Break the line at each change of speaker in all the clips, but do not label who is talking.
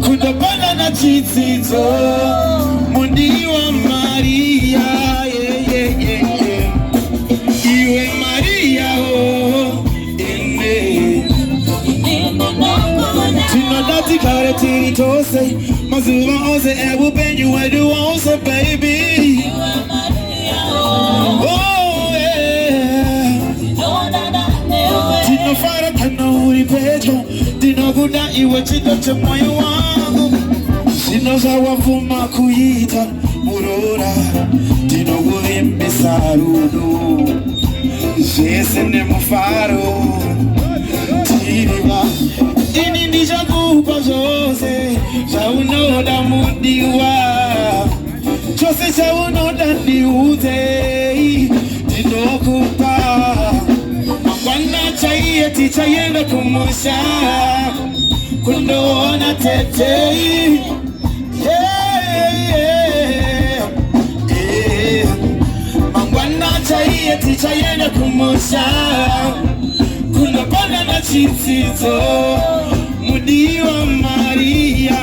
kundapana na chitsidzo mundi wa Maria iwe Maria tinodati kare tiri tose mazuva ose ebu benyu wedu ose baby oh yeah tinofara tanuri pecho tinoguda iwe chidoche moyo wangu tinozawavuma kuita murora tinokuvimbisa rudo zvese nemufaro tiriva ini ndichakupa zvose zvaunoda mudiwa chose chaunoda ndiudze ndinokupa mangwana chaiye tichaenda kumusha kundoona tete mangwana chaiye tichaenda kumusha kundapana na chitsidzo mundi wa Maria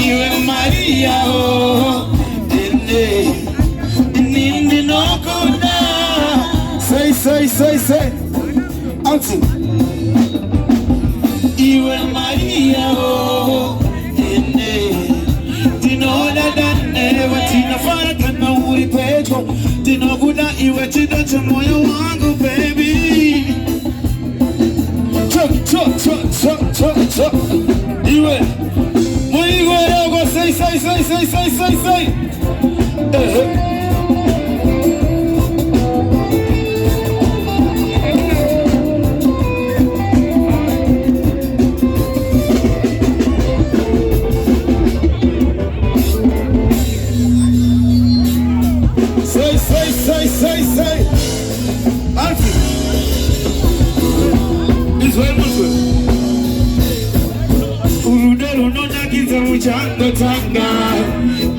iwe Maria ini ndinokuda say out iwe Maria ini ndinoda dane watinafara kana uri pecho ndinokuda iwe chidoche moyo wangu baby chok iwe muigo yako say Auntie, this way Urudero no nagiza mchando tanga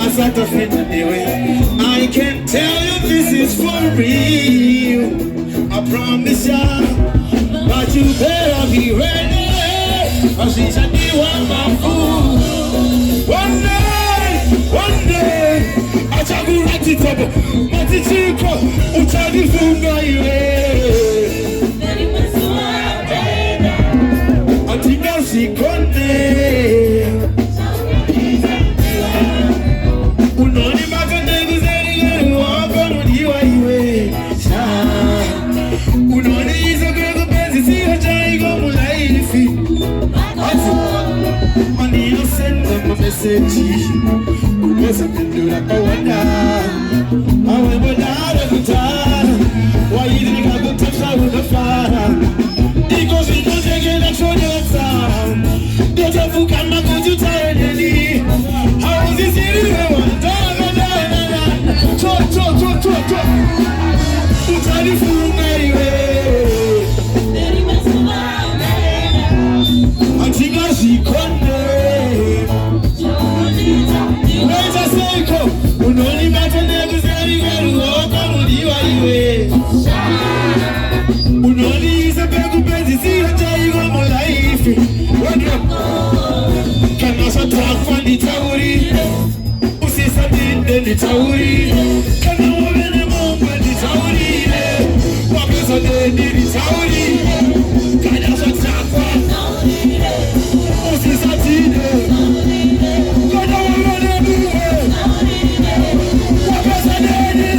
Asata fina niwe I can tell you this is for real I promise ya But you better be ready Asisha niwa mafu One day Achagurati tobo Matichiko Utadifunga iwe Atika sikone Unoni makande kuzeri wako mudiwa iwe Unoni iso kweko penzi siyo chaigo mulaifi Manino send them a message Unweza pendura kawada Awe bodara kutara Wajidi kakutafsa unafara Iko zito zege na chodota Doja fuka makujuta eneli Hauzi siriwe wandana Cho Utalifunga iwe Atika sikone Weza seiko Unoni matane kuzeri weru Oka mudiwa iwe Unoni isa pegu penzi siya chaigo mulaifi Kanasa takwa ni tauri Usisa dinde ni tauri Kana wabene mumba ni tauri Wapesa dende ni tauri Kanasa takwa Usisa dinde Kana wabene mumba Wapesa dende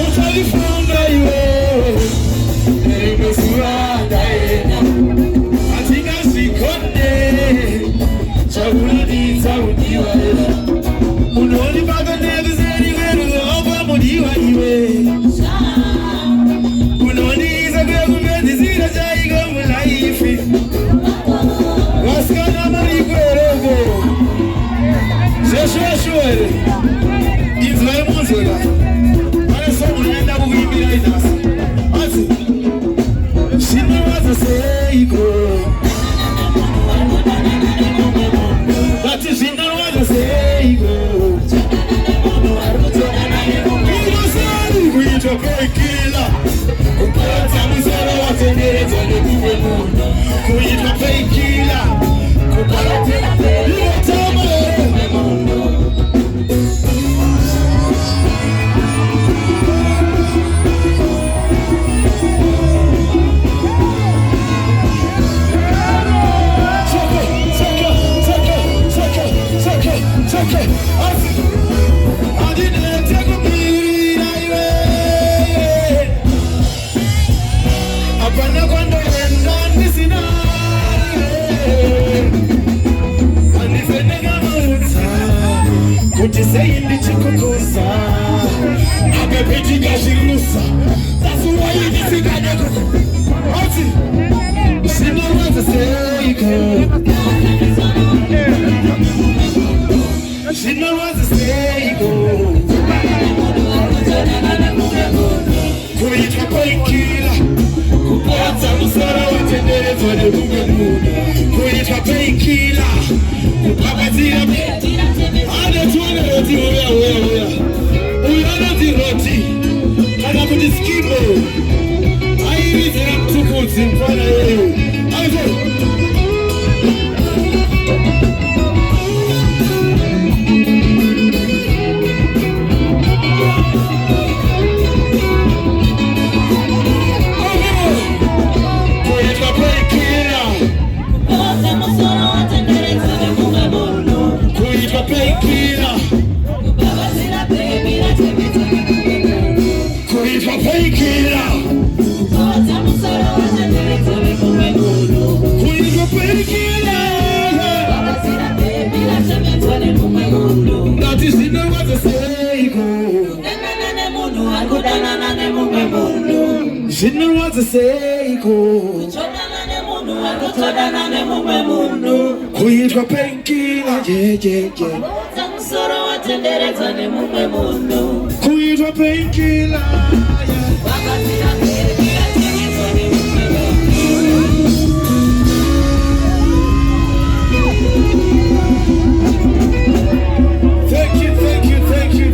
Utalifunga iwe Unoni baga negzeri Kuitwa painkiller, kuitwa painkiller,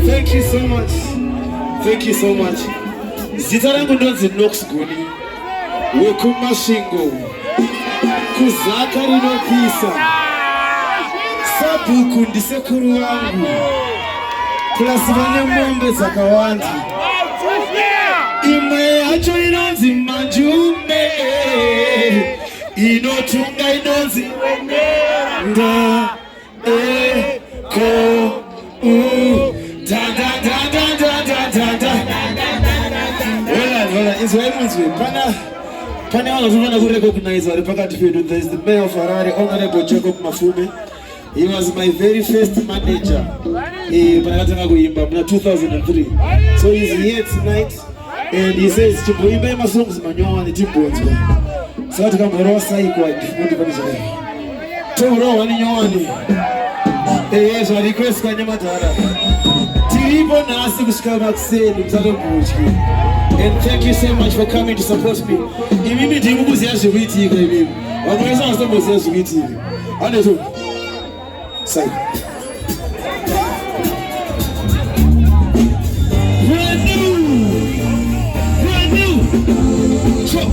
Thank you so much. Thank you so much. Zita langu ndonzi Nox Guni Wekumashingo Kuzaka rinopisa Sabuku ndisekuru wangu Plus vanyambombe zakawandi Imwe yacho inonzi Manjume Inotunga inonzi Nda Ko Da da da da da da da da. Well, it's very much. Pana wanazungana ku recognize wale pakati fedu. There is the mayor of Harare, Honorable Jacob Mafume. He was my very first manager. Panakatanga kuimba mna 2003. So he's here tonight and he says chimboimba ma songs manyowani timbonzwa. So tukamrosa iko ndifundi kabisa. Toro wani nyowani. So I request kwa nyamatara. Tiripo nasi kushikama kuseni mzalo mbuchi. And thank you so much for coming to support me. Imimi ndimubu ziyashi witi ika imimi. Wakumeza wasambo ziyashi witi ika. Ane tu. Say. Brand new. Chop.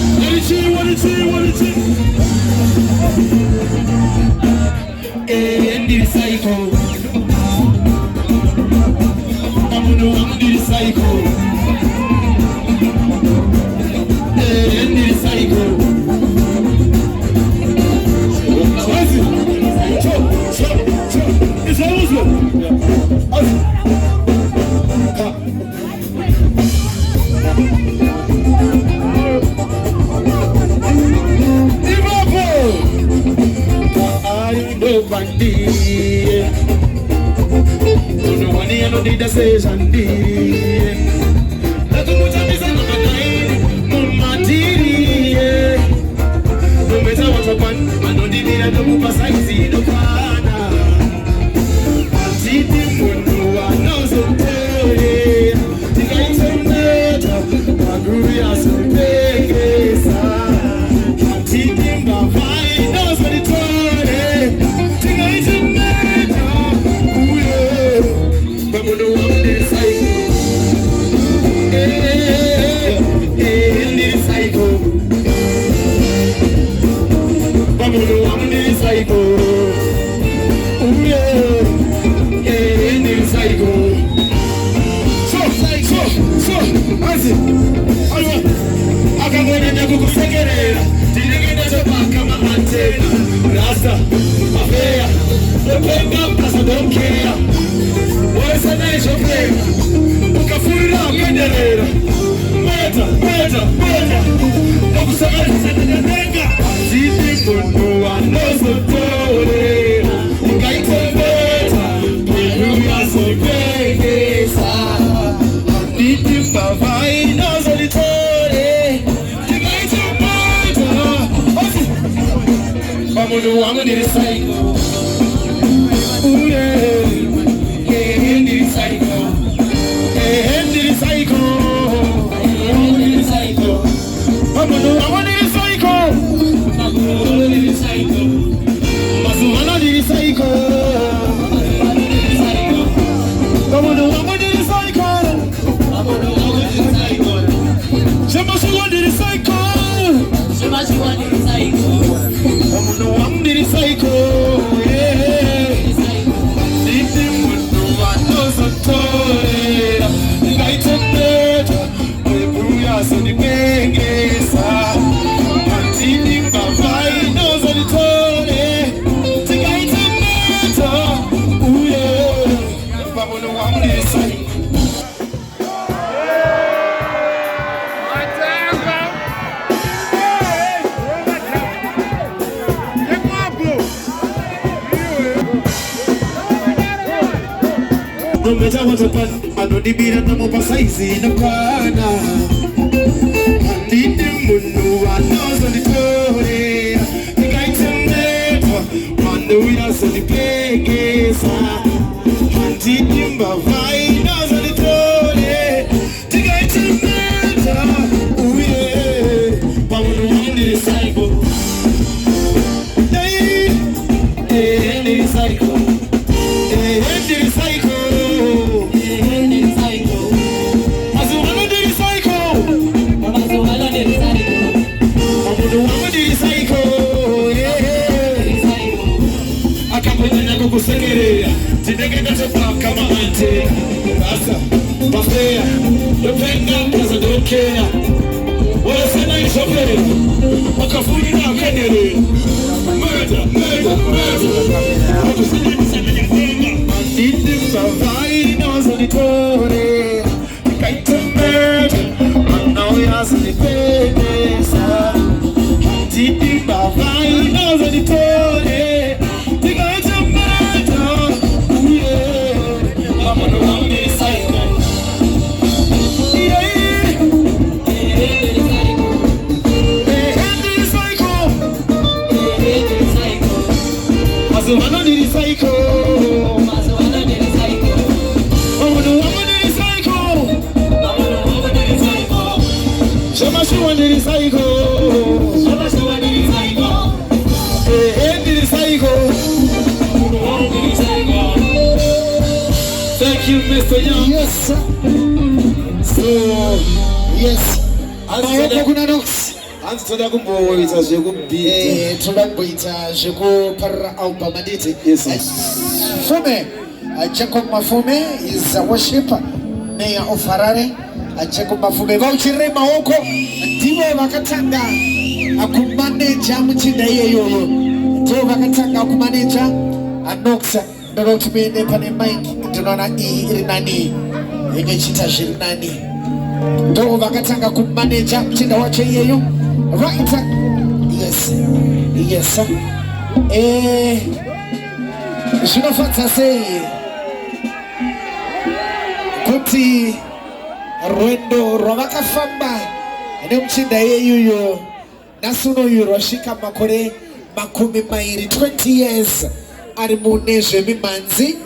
What is it? And the cycle. I'm the cycle. And the cycle. It's almost Pamuno wangu ndiri psycho. Ndiri psycho. Ndiri psycho. Ndiri psycho. Pamuno wangu ndiri psycho. Pamuno ndiri psycho. Masumana ndiri psycho. Pamuno wangu ndiri psycho. Pamuno wangu ndiri psycho. Shemasiwa ndiri psycho. Shemasiwa ndiri psycho. Pamuno wangu ndiri psycho. Ndiri muno wanozotore. Ngaitembeta oyebuya sonipengesa. Antini mbavai nozotore. Ngaitembeta uye. Pamuno wangu ndiri psycho. Meta watapan anodibira na mopasaizi na pana Handidi munu wanozo nitore Nikaitemeta manuira so nipegesa Handidi mbavai nozo nitore Nikaitemeta uye Pamunu wandiri psycho Ndiri psycho Ndiri psycho kusekerea tinengeka topaka mahante basa bafea yopenga kazadokea wala sana ishopere wakafuni na kenere murder wakusijini sana nyambenga mandindi mbavai nozo nitore nikaitemeta manao yazo nipendesa mandindi mbavai nozo nitore Masumana ndiri psycho. Masumana ndiri psycho. Pamuno wangu ndiri psycho. Pamuno wangu ndiri psycho. Shemasiwa ndiri psycho. Shemasiwa ndiri psycho. Ndiri psycho. Pamuno wangu ndiri psycho. Thank you, Mr. Young. Yes, sir. So, yes. Maoko kuna Nox. Hanzi toda kumboita zvekubhita. Toda kumboita zvekuparira album anditi. Yes. Fume, Jacob Mafume is a worshipper, mayor of Harare. Jacob Mafume vauchirire maoko ndivo vakatanga kumaneja muchinda iyeyoyo. Ndivo vakatanga kumaneja Noxa. Ndoda kuti muende pane Mike ndinoona iyi iri nani ingechita zviri nani. Ndivo vakatanga kumaneja muchinda wacho iyeyo. Right, yes, yes, zvinofadza sei kuti rwendo rwavakafamba nemuchinda iyeyuyo nhasi unoyu rwasvika makore 20 years ari mune zvemimhanzi.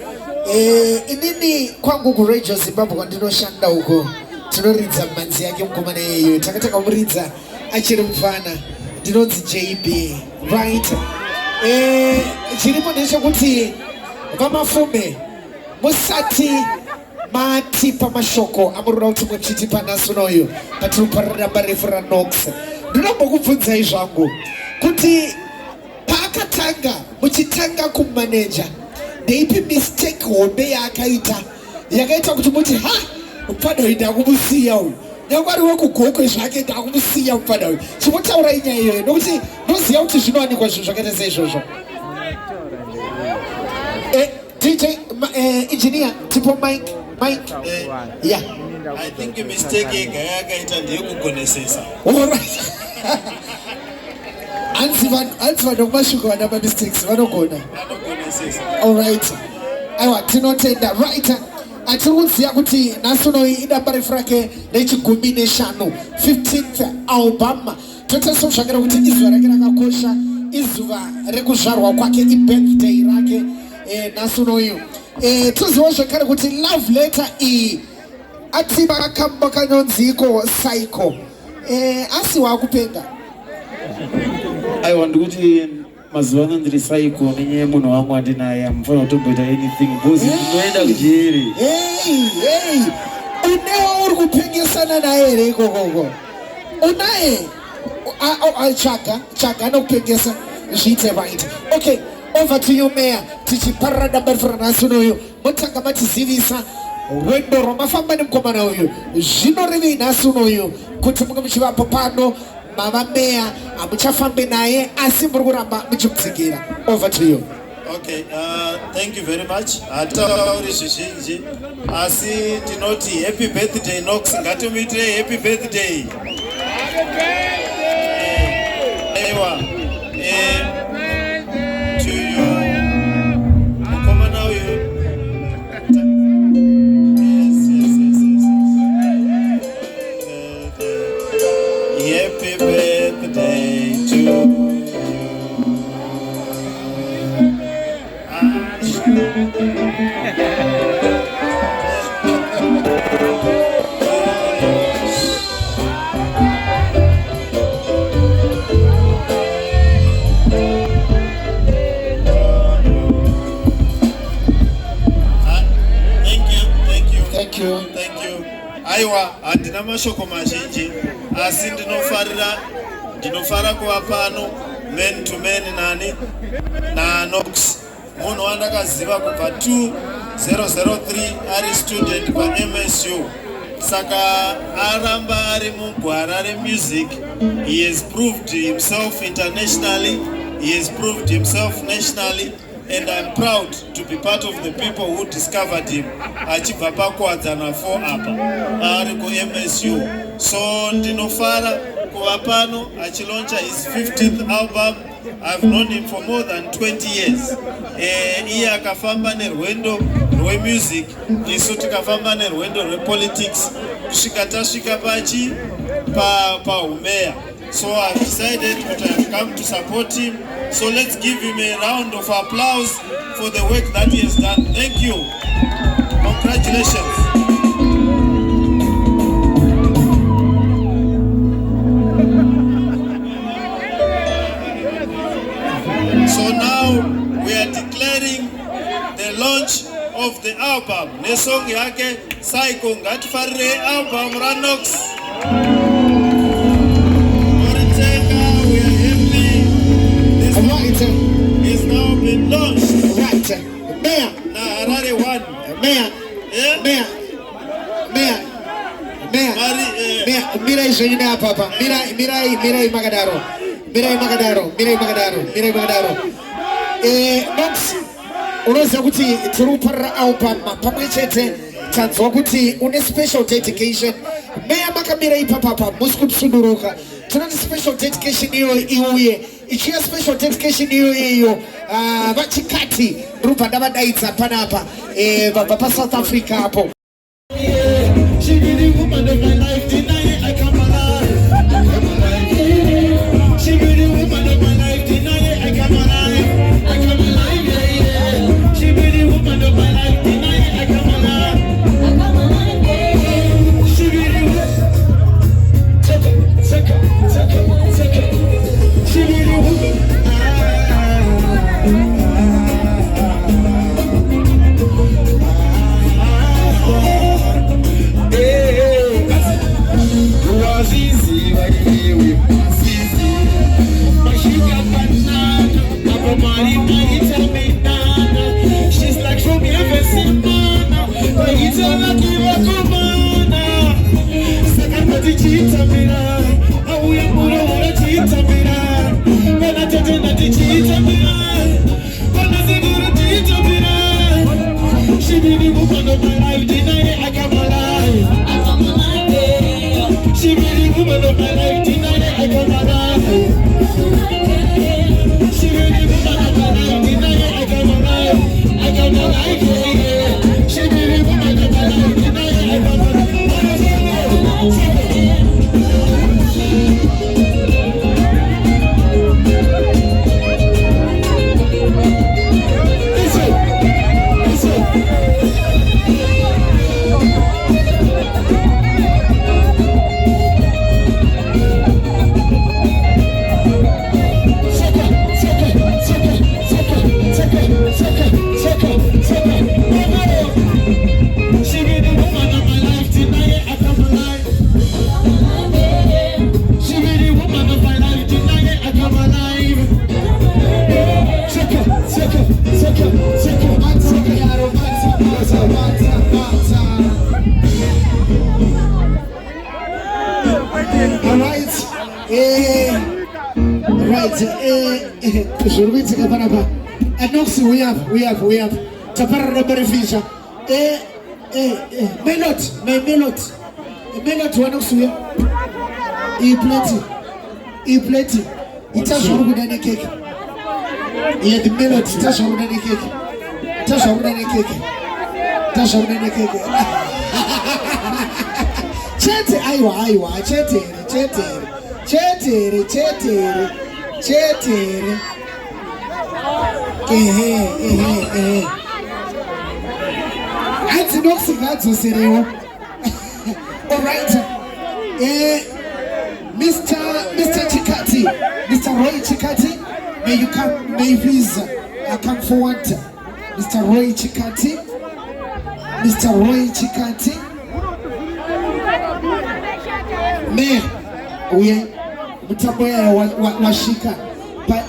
Inini kwangu kuRadio Zimbabwe kwandinoshanda uko tinoridza mhanzi yake mukomana iyeyo. Takataka kumuridza achiri mufana, ndinonzi JB, right? Chiripo ndechekuti vamafume musati matipa mashoko amurura kuti muchitipa nhasi unoyu patinoparira damba refu raNox. Ndinombokubvunzai zvangu kuti paakatanga muchitanga kumaneja ndeipi mistake hombe yaakaita yakaita kuti muti ha mufana uyu ndakumusiya uyu nyangwari wekugokwe zvake ndakumusiya mufana uyu. Chimutaura inyaya iyoyo nokuti noziva kuti zvinowanikwa zvinhu zvakaita seizvozvo. DJ engineer tipo Mike yeah, I think a mistake yakaita ndeyekugonesesa. Alright. Anzi vanomashuka vana mistakes vanogona. Alright. Aiwa tinotenda right. Atikuziva kuti nhasi unoyi idamba refu rake rechigumi neshanu 15th album. Totariswa kuti izuva rake rakakosha
izuva rekuzvarwa kwake ibirthday rake nasunoyu tuzivo zvekare kuti love letter iyi atiba akamba kanonziko Psycho asi wakupenga
aiwa ndikuti mazuva ano ndiri Psycho nenyaya munhu wangu andinaye amufana kutomboita anything because ndinoenda kujeri
unewo uri kupengesana naye here ikokoko unaye chaga nokupengesa zviite right. Okay, over to you Mayor. Tichiparira damba referanasi unoyu motanga matizivisa rwendo rwamafamba nemukomana uyu zvinorevei nhasi unoyu kuti munge muchivapo pano mava Mayor hamuchafambe naye asi muri kuramba muchimutsigira. Over to you.
Okay, thank you very much. Hatitauri zvizhinji asi tinoti happy birthday Knox, ngatimuitire happy birthday. Aiwa, to you mukomana uyu. Yes. Happy birthday to you. Thank you. Aiwa, handina mashoko mazhinji asi ndinofara kuva pano man to man nani naNox, munhu wandakaziva kubva 2003 ari student paMSU. Saka aramba ari mugwara remusic. He has proved himself internationally, he has proved himself nationally, and I'm proud to be part of the people who discovered him achibva pakuwadzana 4 apa ari kuMSU. So ndinofara kuva pano achilauncha his 15th album. I've known him for more than 20 years. Iye akafamba nerwendo rwemusic, isu tikafamba nerwendo rwepolitics kusvika tasvika paUmeya. So I've decided that I've come to support him. So let's give him a round of applause for the work that he has done. Thank you. Congratulations. So now we are declaring the launch of the album. Nesong yake Psycho, ngatifarire album raNox. It's now been launched.
Right. Mayor.
Harare 1.
Mayor.
Yeah?
Mayor. Mira izvonyina apa. Mira Magadaro. Nox, unoziva kuti tiri kuparira album pamwe chete tanzwa kuti une special dedication. Mayor makamira ipapa musi kusunduruka. Tinoti special dedication iuye. Ichiya special dedication iyo vachikati rupa ndavadaidza panapa vabva paSouth Africa apo. She be the woman of my life, deny I come alive. She be the woman of my life, deny I come alive, yeah. She be the woman of my life, deny I come alive, yeah. She be the woman. She be the woman. She's like from heaven, Simona. But it's all like you are Kumana. Second, but it's Chitamira. Oh, we are more than a Chitamira. When I tell you that it's Chitamira, when I say you're a Chitamira, she be the woman of my life. Deny I come alive, yeah. She be the woman of my life. Deny I come alive. She be the woman of my life. Deny I come alive. I come alive, yeah. She be the woman of my life. Deny I come alive. right, Shurwitsi Kapanapa. And Noxy, we have. Tapara Robert Fisher. Melot, one of Suya. Plenty. It's a show with any cake. Yeah, the melot, touch on any cake. Touch on any cake. Chete, Iowa, Chete. Antinoxy, that's a serial. All right. Mr. Chikati, Mr. Roy Chikati, may you please come forward. Mr. Roy Chikati. Me, we mtaboya washika. But